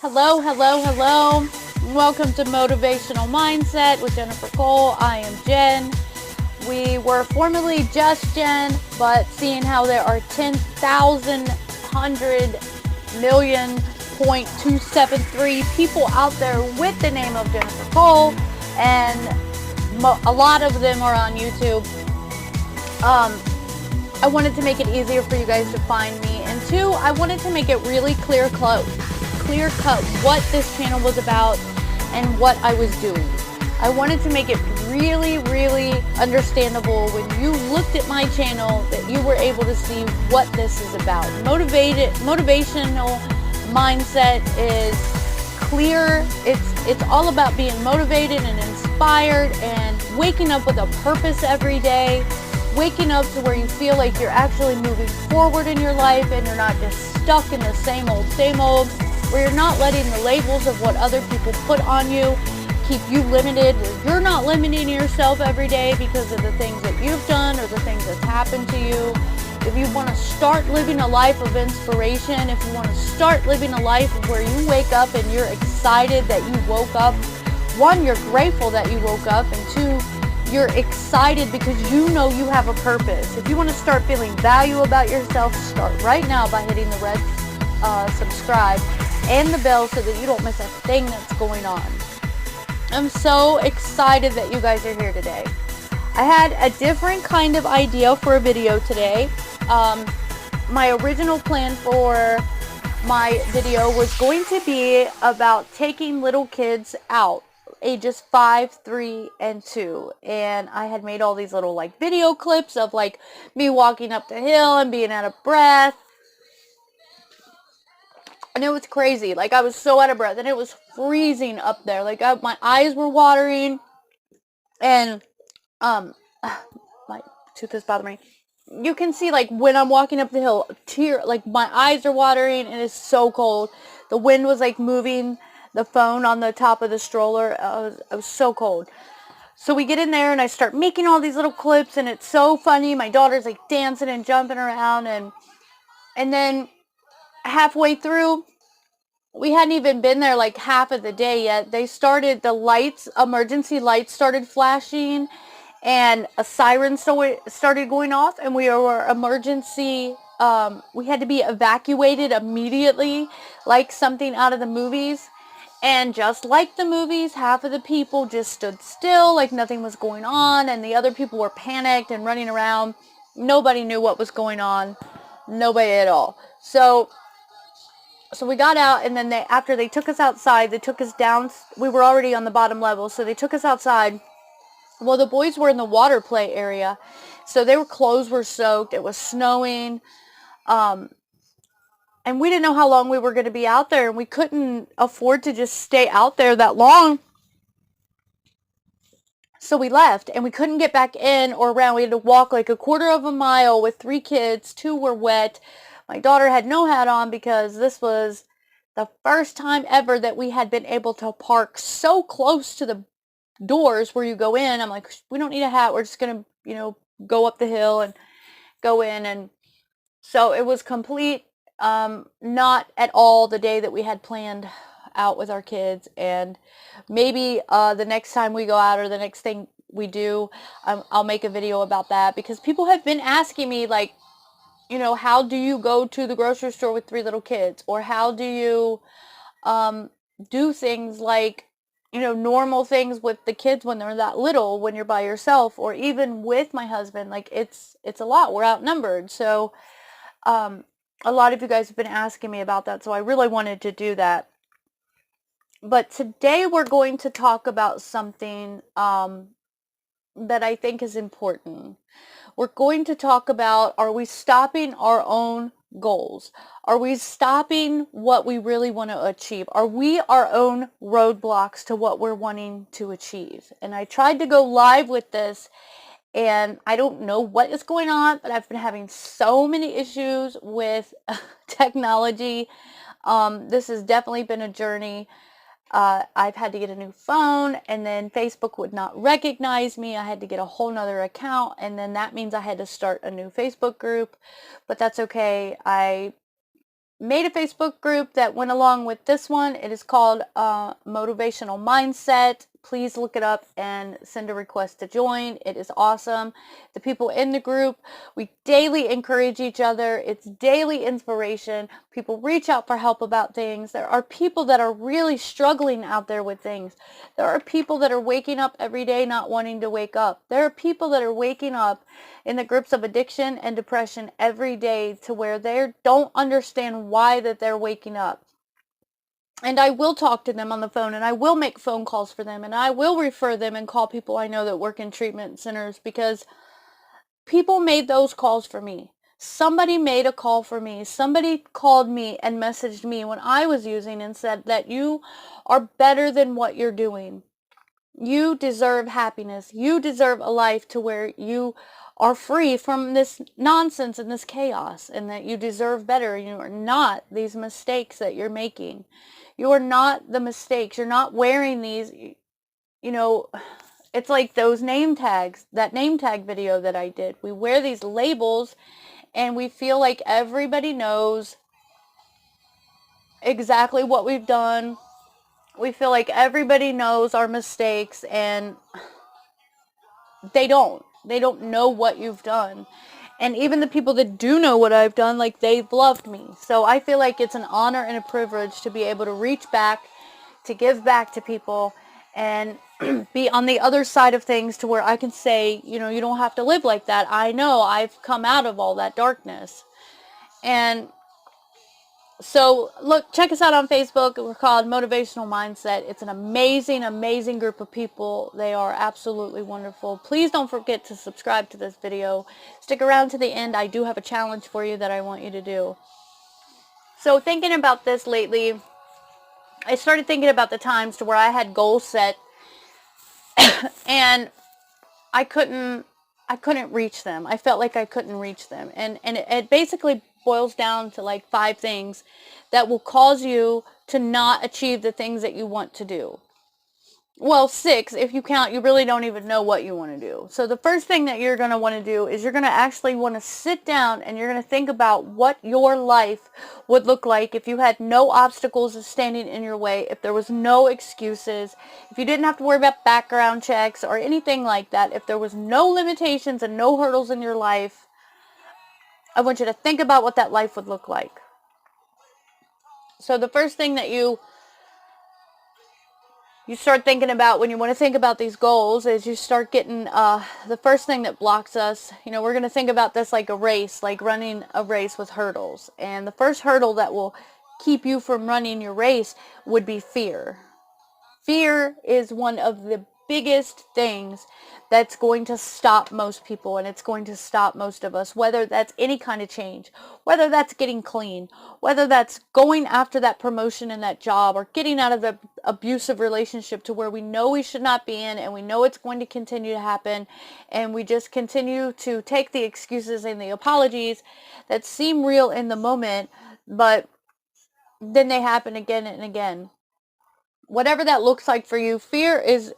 Hello, hello, hello. Welcome to Motivational Mindset with Jennifer Cole. I am Jen. We were formerly just Jen, but seeing how there are 10,000,000,000.273 people out there with the name of Jennifer Cole, and a lot of them are on YouTube. I wanted to make it easier for you guys to find me, and two, I wanted to make it really clear cut what this channel was about and what I was doing. I wanted to make it really, really understandable when you looked at my channel that you were able to see what this is about. Motivational mindset is clear. It's all about being motivated and inspired and waking up with a purpose every day. Waking up to where you feel like you're actually moving forward in your life and you're not just stuck in the same old, where you're not letting the labels of what other people put on you keep you limited, where you're not limiting yourself every day because of the things that you've done or the things that's happened to you. If you want to start living a life of inspiration, if you want to start living a life where you wake up and you're excited that you woke up, one, you're grateful that you woke up, and two, you're excited because you know you have a purpose. If you want to start feeling value about yourself, start right now by hitting the red subscribe and the bell so that you don't miss a thing that's going on. I'm so excited that you guys are here today. I had a different kind of idea for a video today. My original plan for my video was going to be about taking little kids out, ages 5, 3, and 2, and I had made all these little like video clips of like me walking up the hill and being out of breath, and it was crazy. Like, I was so out of breath and it was freezing up there. Like, my eyes were watering, and my tooth is bothering me. You can see, like, when I'm walking up the hill, like my eyes are watering and it's so cold. The wind was like moving the phone on the top of the stroller. It was so cold. So we get in there and I start making all these little clips, and it's so funny. My daughter's like dancing and jumping around, and then halfway through, we hadn't even been there like half of the day yet. Emergency lights started flashing, and a siren started going off, and we had to be evacuated immediately, like something out of the movies. And just like the movies, half of the people just stood still, like nothing was going on, and the other people were panicked and running around. Nobody knew what was going on. Nobody at all. So we got out, and then after they took us outside, they took us down. We were already on the bottom level, so they took us outside. Well, the boys were in the water play area, so their clothes were soaked. It was snowing. And we didn't know how long we were going to be out there, and we couldn't afford to just stay out there that long. So we left, and we couldn't get back in or around. We had to walk like a quarter of a mile with 3 kids. 2 were wet. My daughter had no hat on because this was the first time ever that we had been able to park so close to the doors where you go in. I'm like, we don't need a hat. We're just going to, go up the hill and go in. And so it was complete, not at all the day that we had planned out with our kids. And maybe the next time we go out, or the next thing we do, I'll make a video about that, because people have been asking me, like, how do you go to the grocery store with 3 little kids? Or how do you do things like, normal things with the kids when they're that little, when you're by yourself, or even with my husband? Like, it's a lot. We're outnumbered. So a lot of you guys have been asking me about that, so I really wanted to do that. But today we're going to talk about something that I think is important. We're going to talk about, are we stopping our own goals? Are we stopping what we really want to achieve? Are we our own roadblocks to what we're wanting to achieve? And I tried to go live with this, and I don't know what is going on, but I've been having so many issues with technology. This has definitely been a journey. I've had to get a new phone, and then Facebook would not recognize me. I had to get a whole nother account, and then that means I had to start a new Facebook group, but that's okay. I made a Facebook group that went along with this one. It is called Motivational Mindset. Please look it up and send a request to join. It is awesome. The people in the group, we daily encourage each other. It's daily inspiration. People reach out for help about things. There are people that are really struggling out there with things. There are people that are waking up every day not wanting to wake up. There are people that are waking up in the grips of addiction and depression every day to where they don't understand why that they're waking up. And I will talk to them on the phone, and I will make phone calls for them, and I will refer them and call people I know that work in treatment centers, because people made those calls for me. Somebody made a call for me. Somebody called me and messaged me when I was using and said that you are better than what you're doing. You deserve happiness. You deserve a life to where you are free from this nonsense and this chaos, and that you deserve better. You are not these mistakes that you're making. You are not the mistakes. You're not wearing these, it's like those name tags, that name tag video that I did. We wear these labels and we feel like everybody knows exactly what we've done. We feel like everybody knows our mistakes, and they don't. They don't know what you've done. And even the people that do know what I've done, like, they've loved me. So I feel like it's an honor and a privilege to be able to reach back, to give back to people, and be on the other side of things to where I can say, you don't have to live like that. I know I've come out of all that darkness. And so, look, check us out on Facebook. We're called Motivational Mindset. It's an amazing, amazing group of people. They are absolutely wonderful. Please don't forget to subscribe to this video. Stick around to the end. I do have a challenge for you that I want you to do. So, thinking about this lately, I started thinking about the times to where I had goals set and I couldn't reach them. I felt like I couldn't reach them. And it basically boils down to like 5 things that will cause you to not achieve the things that you want to do. Well, 6, if you count, you really don't even know what you want to do. So the first thing that you're going to want to do is you're going to actually want to sit down and you're going to think about what your life would look like if you had no obstacles standing in your way, if there was no excuses, if you didn't have to worry about background checks or anything like that, if there was no limitations and no hurdles in your life. I want you to think about what that life would look like. So the first thing that you start thinking about when you want to think about these goals is you start getting the first thing that blocks us. We're going to think about this like a race, like running a race with hurdles. And the first hurdle that will keep you from running your race would be fear. Fear is one of the biggest things that's going to stop most people, and it's going to stop most of us, whether that's any kind of change, whether that's getting clean, whether that's going after that promotion in that job, or getting out of the abusive relationship to where we know we should not be in, and we know it's going to continue to happen, and we just continue to take the excuses and the apologies that seem real in the moment, but then they happen again and again. Whatever that looks like for you, fear is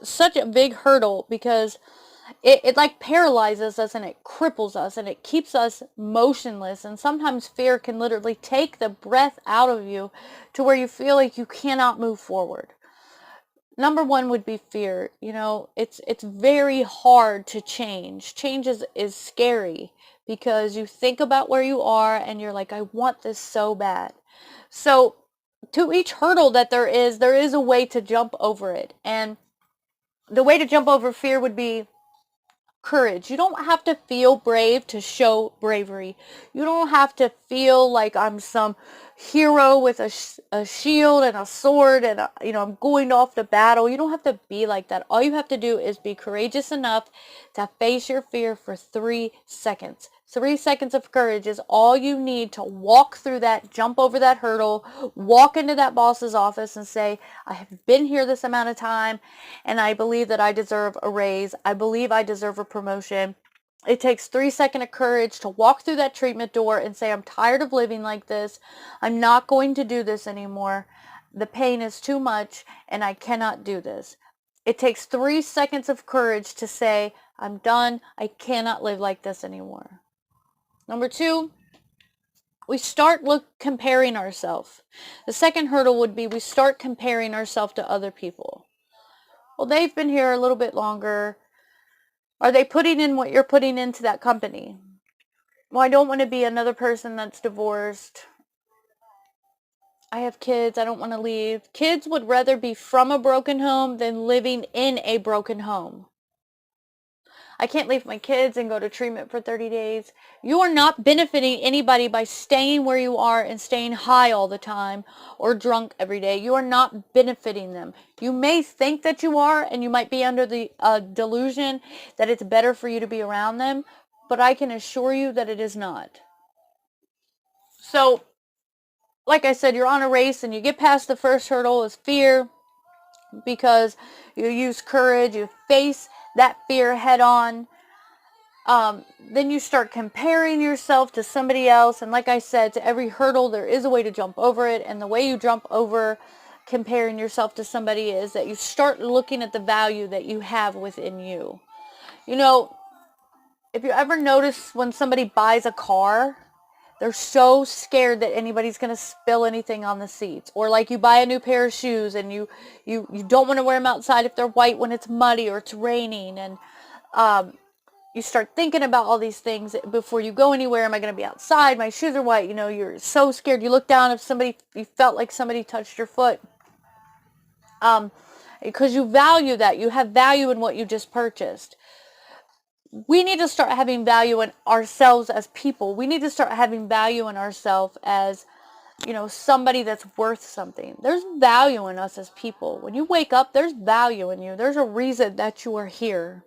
such a big hurdle because it like paralyzes us and it cripples us and it keeps us motionless. And sometimes fear can literally take the breath out of you to where you feel like you cannot move forward. Number 1 would be fear. It's very hard to change. Change is scary because you think about where you are and you're like, I want this so bad. So to each hurdle that there is a way to jump over it. And the way to jump over fear would be courage. You don't have to feel brave to show bravery. You don't have to feel like I'm some hero with a shield and a sword and I'm going off to battle. You don't have to be like that. All you have to do is be courageous enough to face your fear for 3 seconds. 3 seconds of courage is all you need to walk through that, jump over that hurdle, walk into that boss's office and say, I have been here this amount of time and I believe that I deserve a raise. I believe I deserve a promotion. It takes 3 seconds of courage to walk through that treatment door and say, I'm tired of living like this. I'm not going to do this anymore. The pain is too much and I cannot do this. It takes 3 seconds of courage to say, I'm done. I cannot live like this anymore. Number 2, We start comparing ourselves. The second hurdle would be we start comparing ourselves to other people. Well, they've been here a little bit longer. Are they putting in what you're putting into that company? Well, I don't want to be another person that's divorced. I have kids. I don't want to leave. Kids would rather be from a broken home than living in a broken home. I can't leave my kids and go to treatment for 30 days. You are not benefiting anybody by staying where you are and staying high all the time or drunk every day. You are not benefiting them. You may think that you are, and you might be under the delusion that it's better for you to be around them, but I can assure you that it is not. So, like I said, you're on a race and you get past the first hurdle is fear, because you use courage, you face that fear head on. Then you start comparing yourself to somebody else. And like I said, to every hurdle, there is a way to jump over it. And the way you jump over comparing yourself to somebody is that you start looking at the value that you have within you. You know, if you ever notice when somebody buys a car, they're so scared that anybody's going to spill anything on the seats. Or like you buy a new pair of shoes and you don't want to wear them outside if they're white when it's muddy or it's raining. And you start thinking about all these things before you go anywhere. Am I going to be outside? My shoes are white. You know, you're so scared. You look down if you felt like somebody touched your foot. Because you value that. You have value in what you just purchased. We need to start having value in ourselves as people. We need to start having value in ourselves as, you know, somebody that's worth something. There's value in us as people. When you wake up, there's value in you. There's a reason that you are here.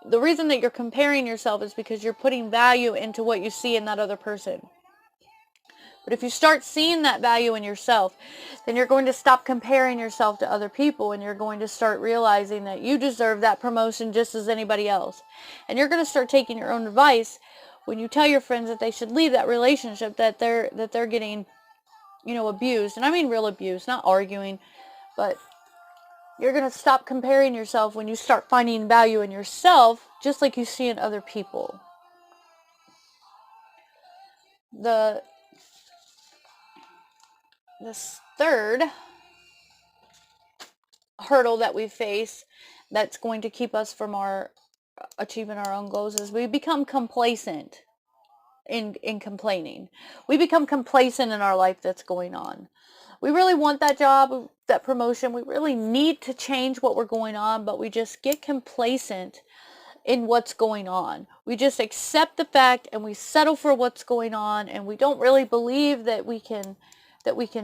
The reason that you're comparing yourself is because you're putting value into what you see in that other person. But if you start seeing that value in yourself, then you're going to stop comparing yourself to other people, and you're going to start realizing that you deserve that promotion just as anybody else. And you're going to start taking your own advice when you tell your friends that they should leave that relationship that they're getting, you know, abused. And I mean real abuse, not arguing, but you're going to stop comparing yourself when you start finding value in yourself, just like you see in other people. This third hurdle that we face that's going to keep us from achieving our own goals is we become complacent in complaining. We become complacent in our life that's going on. We really want that job, that promotion. We really need to change what we're going on, but we just get complacent in what's going on. We just accept the fact and we settle for what's going on, and we don't really believe that we can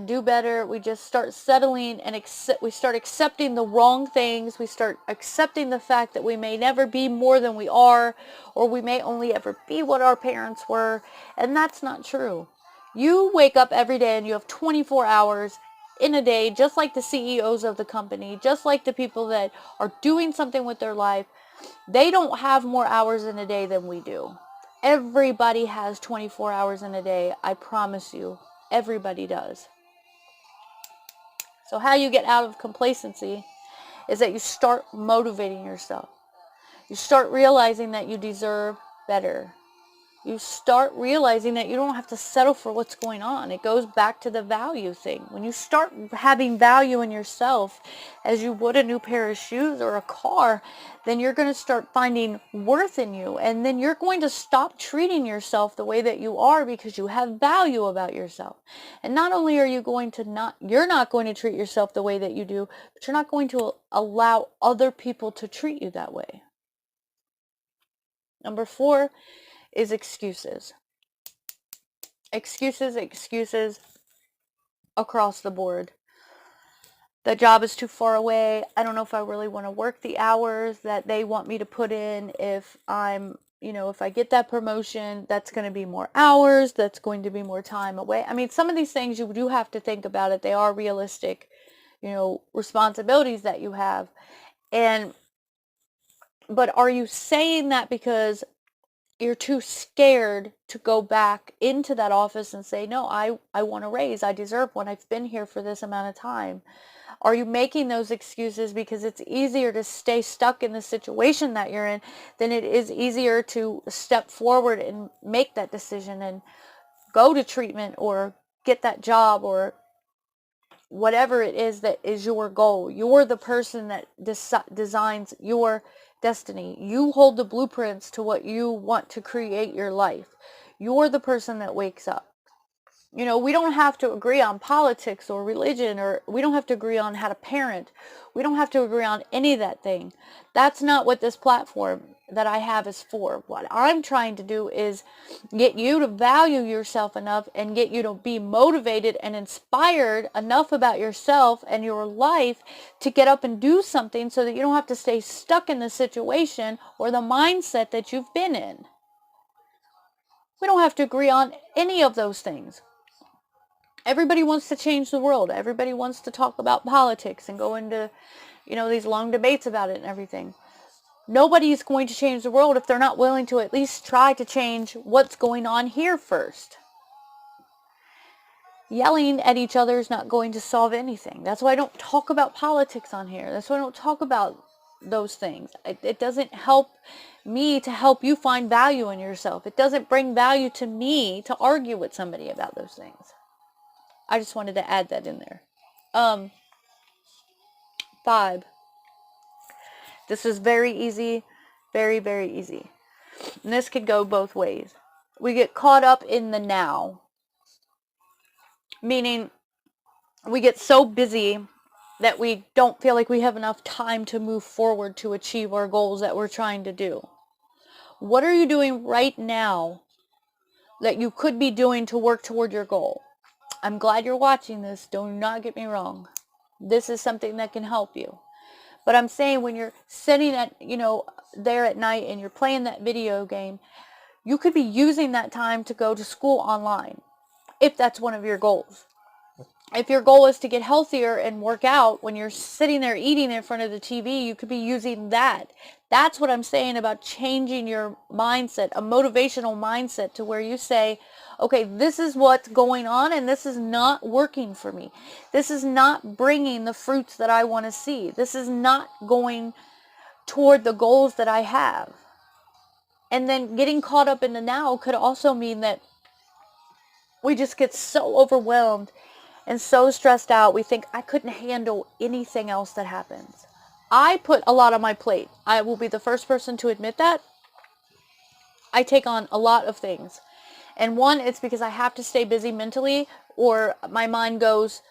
do better. We just start settling and we start accepting the wrong things. We start accepting the fact that we may never be more than we are, or we may only ever be what our parents were, and that's not true. You wake up every day and you have 24 hours in a day, just like the CEOs of the company, just like the people that are doing something with their life. They don't have more hours in a day than we do. Everybody has 24 hours in a day. I promise you, everybody does. So how you get out of complacency is that you start motivating yourself. You start realizing that you deserve better. You start realizing that you don't have to settle for what's going on. It goes back to the value thing. When you start having value in yourself as you would a new pair of shoes or a car, then you're going to start finding worth in you. And then you're going to stop treating yourself the way that you are because you have value about yourself. And not only are you you're not going to treat yourself the way that you do, but you're not going to allow other people to treat you that way. Number 4 is excuses. Excuses across the board. The job is too far away. I don't know if I really want to work the hours that they want me to put in. If if I get that promotion, that's going to be more hours. That's going to be more time away. I mean, some of these things you do have to think about it. They are realistic, responsibilities that you have. But are you saying that because you're too scared to go back into that office and say, no, I want a raise. I deserve one. I've been here for this amount of time. Are you making those excuses because it's easier to stay stuck in the situation that you're in than it is easier to step forward and make that decision and go to treatment or get that job or whatever it is that is your goal. You're the person that designs your destiny. You hold the blueprints to what you want to create your life. You're the person that wakes up. You know, we don't have to agree on politics or religion, or we don't have to agree on how to parent. We don't have to agree on any of that thing. That's not what this platform that I have is for. What I'm trying to do is get you to value yourself enough and get you to be motivated and inspired enough about yourself and your life to get up and do something so that you don't have to stay stuck in the situation or the mindset that you've been in. We don't have to agree on any of those things. Everybody wants to change the world. Everybody wants to talk about politics and go into, you know, these long debates about it and everything. Nobody's going to change the world if they're not willing to at least try to change what's going on here first. Yelling at each other is not going to solve anything. That's why I don't talk about politics on here. That's why I don't talk about those things. It doesn't help me to help you find value in yourself. It doesn't bring value to me to argue with somebody about those things. I just wanted to add that in there. 5. This is very easy. Very, very easy. And this could go both ways. We get caught up in the now. Meaning, we get so busy that we don't feel like we have enough time to move forward to achieve our goals that we're trying to do. What are you doing right now that you could be doing to work toward your goal? I'm glad you're watching this. Do not get me wrong. This is something that can help you. But I'm saying when you're sitting at, you know, there at night and you're playing that video game, you could be using that time to go to school online, if that's one of your goals. If your goal is to get healthier and work out, when you're sitting there eating in front of the TV, you could be using that. That's what I'm saying about changing your mindset, a motivational mindset to where you say, okay, this is what's going on and this is not working for me. This is not bringing the fruits that I want to see. This is not going toward the goals that I have. And then getting caught up in the now could also mean that we just get so overwhelmed and so stressed out, we think, I couldn't handle anything else that happens. I put a lot on my plate. I will be the first person to admit that. I take on a lot of things. And one, it's because I have to stay busy mentally, or my mind goes,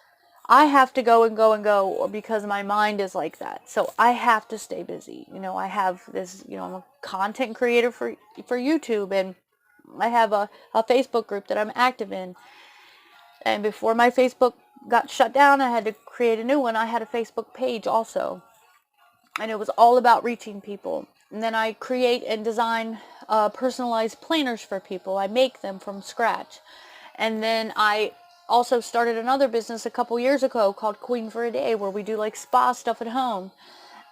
I have to go and go and go, or because my mind is like that. So I have to stay busy. You know, I have this, you know, I'm a content creator for YouTube, and I have a Facebook group that I'm active in. And before my Facebook got shut down, I had to create a new one. I had a Facebook page also. And it was all about reaching people. And then I create and design personalized planners for people. I make them from scratch. And then I also started another business a couple years ago called Queen for a Day, where we do like spa stuff at home.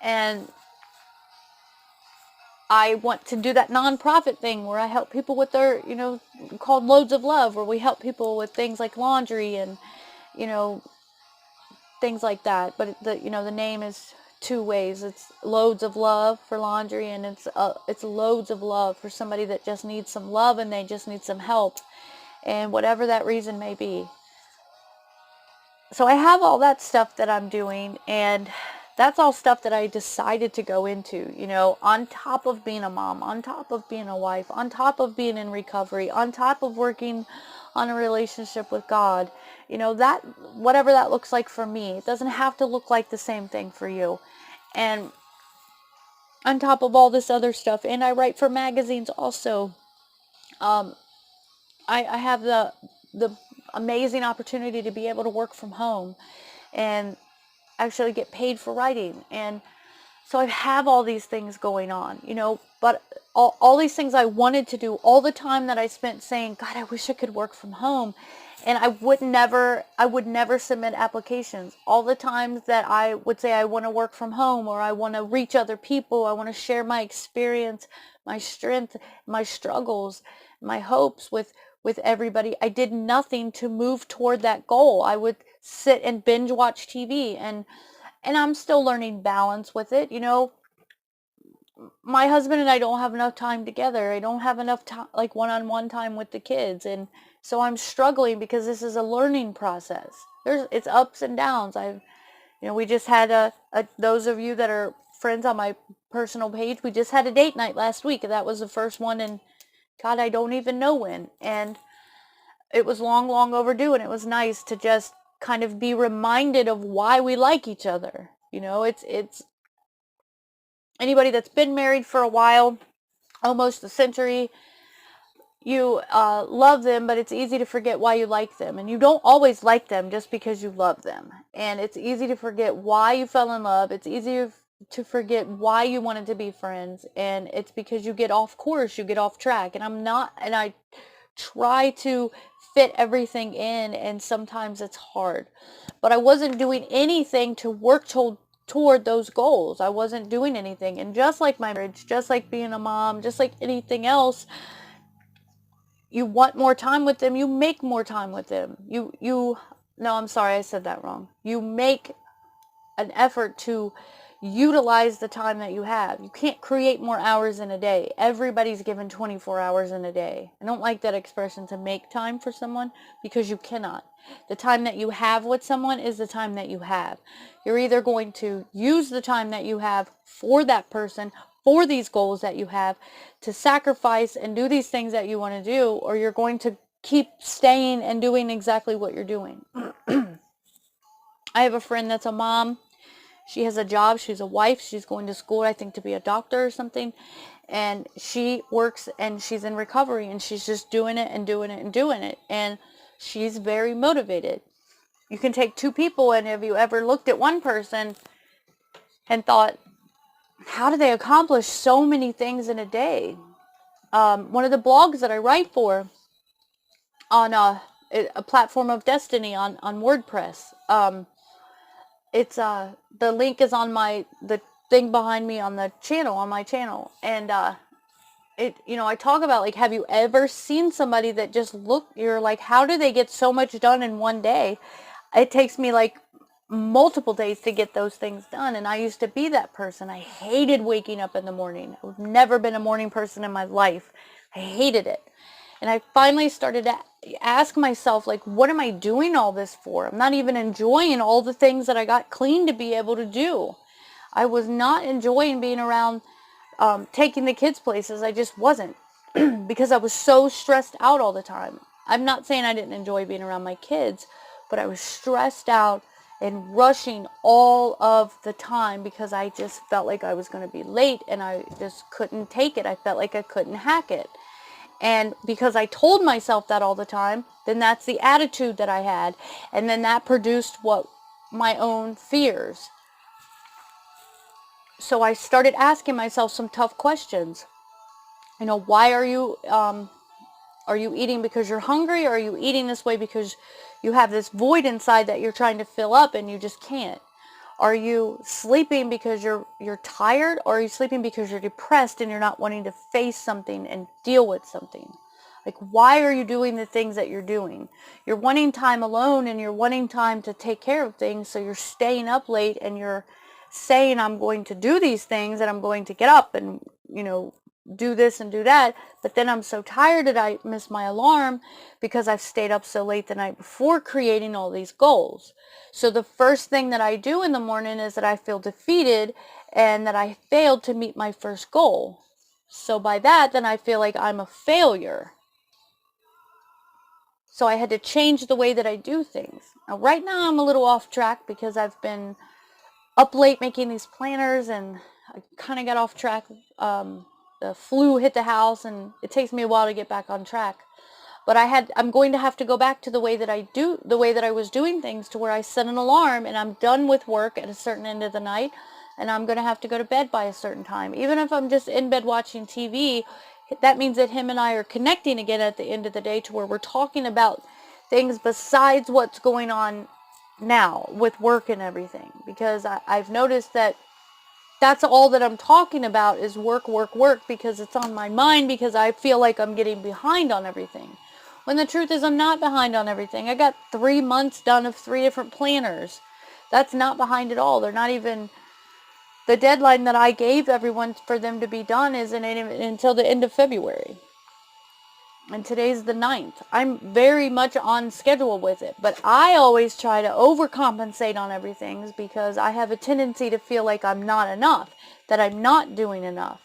And I want to do that nonprofit thing where I help people with their, you know, called Loads of Love, where we help people with things like laundry and, you know, things like that. But the, you know, the name is two ways. It's Loads of Love for laundry, and it's Loads of Love for somebody that just needs some love and they just need some help, and whatever that reason may be. So I have all that stuff that I'm doing, and that's all stuff that I decided to go into, you know, on top of being a mom, on top of being a wife, on top of being in recovery, on top of working on a relationship with God. You know, that, whatever that looks like for me, it doesn't have to look like the same thing for you. And on top of all this other stuff, and I write for magazines also. I have the amazing opportunity to be able to work from home and actually get paid for writing. And so I have all these things going on, you know, but all these things I wanted to do, all the time that I spent saying, God, I wish I could work from home. And I would never submit applications. All the times that I would say I want to work from home, or I want to reach other people, I want to share my experience, my strength, my struggles, my hopes with everybody, I did nothing to move toward that goal. I would sit and binge watch TV, and I'm still learning balance with it. You know, my husband and I don't have enough time together. I don't have enough time, like one-on-one time with the kids. And So I'm struggling because this is a learning process. It's ups and downs. We just had those of you that are friends on my personal page, we just had a date night last week. And that was the first one in, God, I don't even know when. And it was long, long overdue. And it was nice to just kind of be reminded of why we like each other. It's anybody that's been married for a while, almost a century, you love them, but it's easy to forget why you like them. And you don't always like them just because you love them. And it's easy to forget why you fell in love. It's easy to forget why you wanted to be friends. And it's because you get off course, you get off track. And I try to fit everything in, and sometimes it's hard. But I wasn't doing anything to work toward those goals. I wasn't doing anything. And just like my marriage, just like being a mom, just like anything else, you want more time with them, you make more time with them. No, I'm sorry, I said that wrong. You make an effort to utilize the time that you have. You can't create more hours in a day. Everybody's given 24 hours in a day. I don't like that expression, to make time for someone, because you cannot. The time that you have with someone is the time that you have. You're either going to use the time that you have for that person, for these goals that you have, to sacrifice and do these things that you want to do, or you're going to keep staying and doing exactly what you're doing. I have a friend that's a mom. She has a job. She's a wife. She's going to school, I think, to be a doctor or something. And she works and she's in recovery, and she's just doing it and doing it and doing it. And she's very motivated. You can take two people, and have you ever looked at one person and thought, how do they accomplish so many things in a day? One of the blogs that I write for on a platform of destiny on WordPress, it's the link is on the thing behind me on my channel. And I talk about, like, have you ever seen somebody that just you're like, how do they get so much done in one day? It takes me like multiple days to get those things done. And I used to be that person. I hated waking up in the morning. I've never been a morning person in my life. I hated it. And I finally started to ask myself, like, what am I doing all this for? I'm not even enjoying all the things that I got clean to be able to do. I was not enjoying being around, taking the kids places. I just wasn't, because I was so stressed out all the time. I'm not saying I didn't enjoy being around my kids, but I was stressed out and rushing all of the time because I just felt like I was going to be late, and I just couldn't take it. I felt like I couldn't hack it. And because I told myself that all the time, then that's the attitude that I had. And then that produced my own fears. So I started asking myself some tough questions. Why are you eating because you're hungry? Or are you eating this way because you have this void inside that you're trying to fill up and you just can't? Are you sleeping because you're tired? Or are you sleeping because you're depressed and you're not wanting to face something and deal with something? Like, why are you doing the things that you're doing? You're wanting time alone, and you're wanting time to take care of things, so you're staying up late, and you're saying, I'm going to do these things, and I'm going to get up and, do this and do that, but then I'm so tired that I miss my alarm because I've stayed up so late the night before creating all these goals. So the first thing that I do in the morning is that I feel defeated and that I failed to meet my first goal. So by that, then I feel like I'm a failure. So I had to change the way that I do things. Now, right now I'm a little off track because I've been up late making these planners, and I kind of got off track. The flu hit the house, and it takes me a while to get back on track. But I'm going to have to go back to the way that I was doing things, to where I set an alarm and I'm done with work at a certain end of the night, and I'm going to have to go to bed by a certain time. Even if I'm just in bed watching TV, that means that him and I are connecting again at the end of the day, to where we're talking about things besides what's going on now with work and everything. Because I've noticed that that's all that I'm talking about is work, work, work, because it's on my mind, because I feel like I'm getting behind on everything. When the truth is, I'm not behind on everything. I got 3 months done of 3 different planners. That's not behind at all. They're not even, the deadline that I gave everyone for them to be done isn't until the end of February. and today's the 9th. I'm very much on schedule with it, but I always try to overcompensate on everything because I have a tendency to feel like I'm not enough, that I'm not doing enough.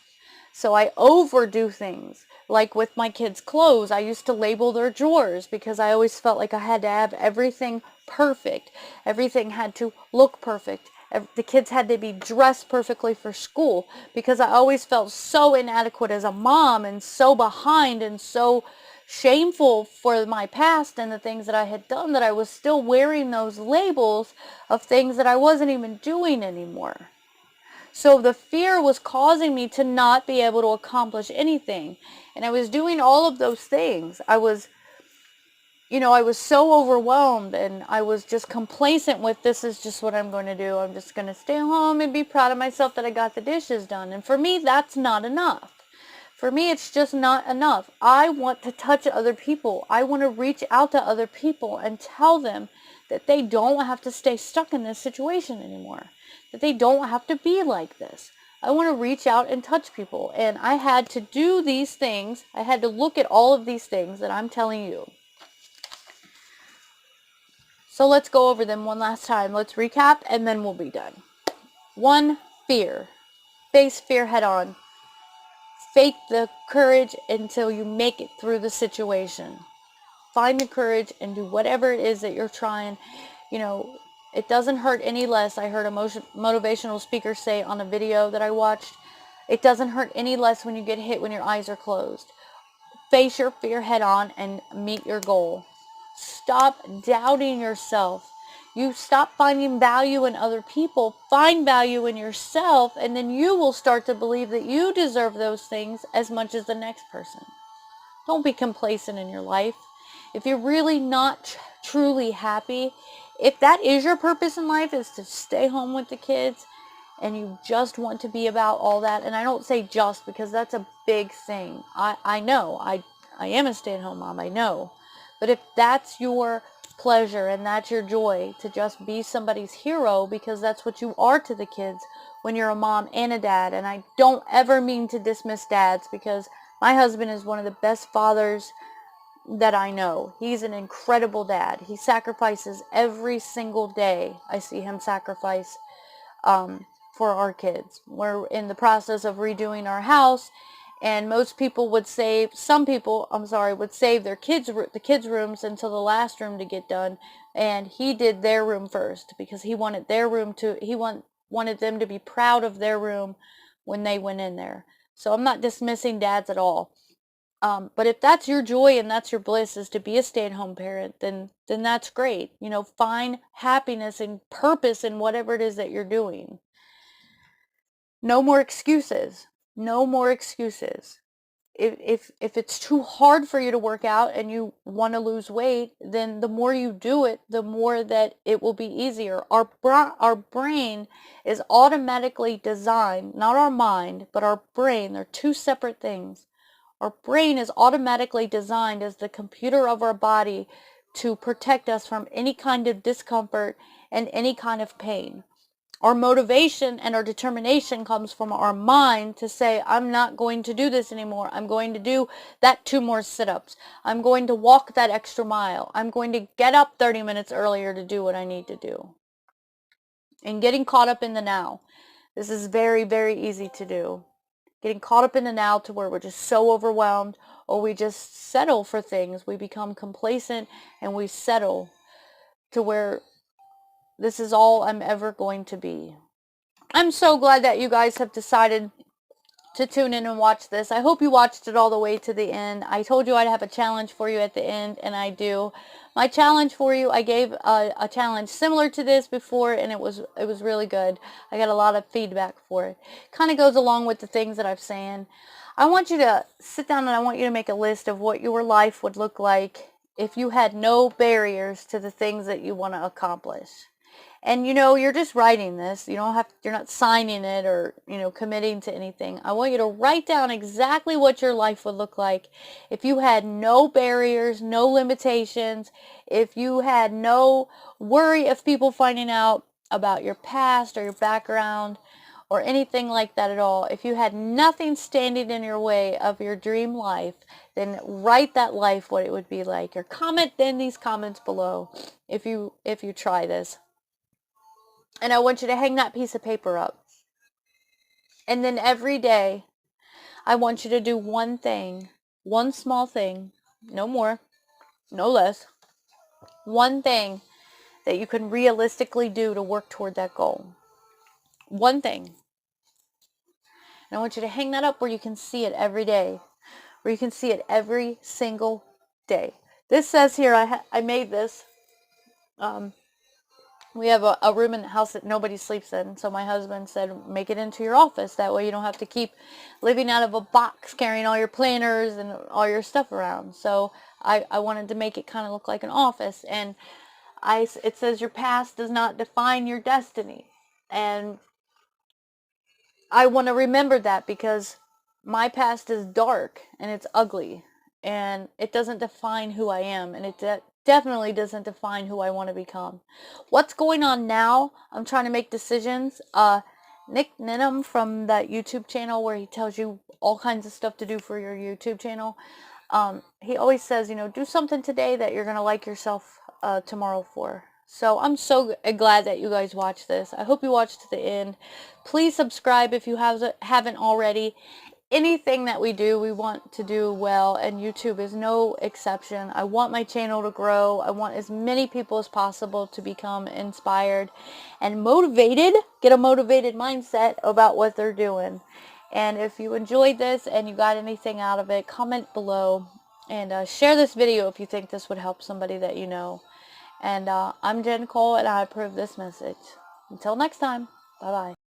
So I overdo things. Like with my kids' clothes, I used to label their drawers because I always felt like I had to have everything perfect. Everything had to look perfect. The kids had to be dressed perfectly for school because I always felt so inadequate as a mom and so behind and so shameful for my past and the things that I had done that I was still wearing those labels of things that I wasn't even doing anymore. So the fear was causing me to not be able to accomplish anything. And I was doing all of those things. I was so overwhelmed, and I was just complacent with, this is just what I'm going to do. I'm just going to stay home and be proud of myself that I got the dishes done. And for me, that's not enough. For me, it's just not enough. I want to touch other people. I want to reach out to other people and tell them that they don't have to stay stuck in this situation anymore. That they don't have to be like this. I want to reach out and touch people. And I had to do these things. I had to look at all of these things that I'm telling you. So let's go over them one last time. Let's recap and then we'll be done. 1, fear. Face fear head on. Fake the courage until you make it through the situation. Find the courage and do whatever it is that you're trying. It doesn't hurt any less. I heard a motivational speaker say on a video that I watched, it doesn't hurt any less when you get hit when your eyes are closed. Face your fear head on and meet your goal. Stop doubting yourself. You stop finding value in other people, find value in yourself, and then you will start to believe that you deserve those things as much as the next person. Don't be complacent in your life. If you're really not truly happy, if that is your purpose in life, is to stay home with the kids, and you just want to be about all that, and I don't say just because that's a big thing. I know. I am a stay-at-home mom, I know. But if that's your pleasure and that's your joy, to just be somebody's hero, because that's what you are to the kids when you're a mom and a dad. And I don't ever mean to dismiss dads, because my husband is one of the best fathers that I know. He's an incredible dad. He sacrifices every single day. I see him sacrifice for our kids. We're in the process of redoing our house, and most people would save, some people, would save the kids' rooms until the last room to get done, and he did their room first because he wanted their room to, wanted them to be proud of their room when they went in there. So I'm not dismissing dads at all. But if that's your joy and that's your bliss, is to be a stay-at-home parent, then that's great. Find happiness and purpose in whatever it is that you're doing. No more excuses. No more excuses. If it's too hard for you to work out and you want to lose weight, then the more you do it, the more that it will be easier. Our brain is automatically designed, not our mind, but our brain. They're two separate things. Our brain is automatically designed as the computer of our body to protect us from any kind of discomfort and any kind of pain. Our motivation and our determination comes from our mind to say, I'm not going to do this anymore. I'm going to do that 2 more sit-ups. I'm going to walk that extra mile. I'm going to get up 30 minutes earlier to do what I need to do. And getting caught up in the now. This is very, very easy to do. Getting caught up in the now to where we're just so overwhelmed, or we just settle for things. We become complacent and we settle to where this is all I'm ever going to be. I'm so glad that you guys have decided to tune in and watch this. I hope you watched it all the way to the end. I told you I'd have a challenge for you at the end, and I do. My challenge for you, I gave a challenge similar to this before, and it was really good. I got a lot of feedback for it. Kind of goes along with the things that I'm saying. I want you to sit down and I want you to make a list of what your life would look like if you had no barriers to the things that you want to accomplish. And you're just writing this. You're not signing it or, committing to anything. I want you to write down exactly what your life would look like if you had no barriers, no limitations, if you had no worry of people finding out about your past or your background, or anything like that at all, if you had nothing standing in your way of your dream life, then write that life what it would be like, or comment in these comments below if you try this. And I want you to hang that piece of paper up. And then every day, I want you to do one thing, one small thing, no more, no less, one thing that you can realistically do to work toward that goal. One thing. And I want you to hang that up where you can see it every day, where you can see it every single day. This says here, I made this. We have a room in the house that nobody sleeps in. So my husband said, make it into your office. That way you don't have to keep living out of a box, carrying all your planners and all your stuff around. So I wanted to make it kind of look like an office. And it says your past does not define your destiny. And I want to remember that, because my past is dark and it's ugly. And it doesn't define who I am. And it definitely doesn't define who I want to become. What's going on now, I'm trying to make decisions. Nick Ninham from that YouTube channel where he tells you all kinds of stuff to do for your YouTube channel. He always says, do something today that you're going to like yourself tomorrow for. So I'm so glad that you guys watched this. I hope you watched to the end. Please subscribe if you haven't already. Anything that we do, we want to do well, and YouTube is no exception. I want my channel to grow. I want as many people as possible to become inspired and motivated, get a motivated mindset about what they're doing. And if you enjoyed this and you got anything out of it, comment below, and share this video if you think this would help somebody that you know. And I'm Jen Cole, and I approve this message. Until next time, bye-bye.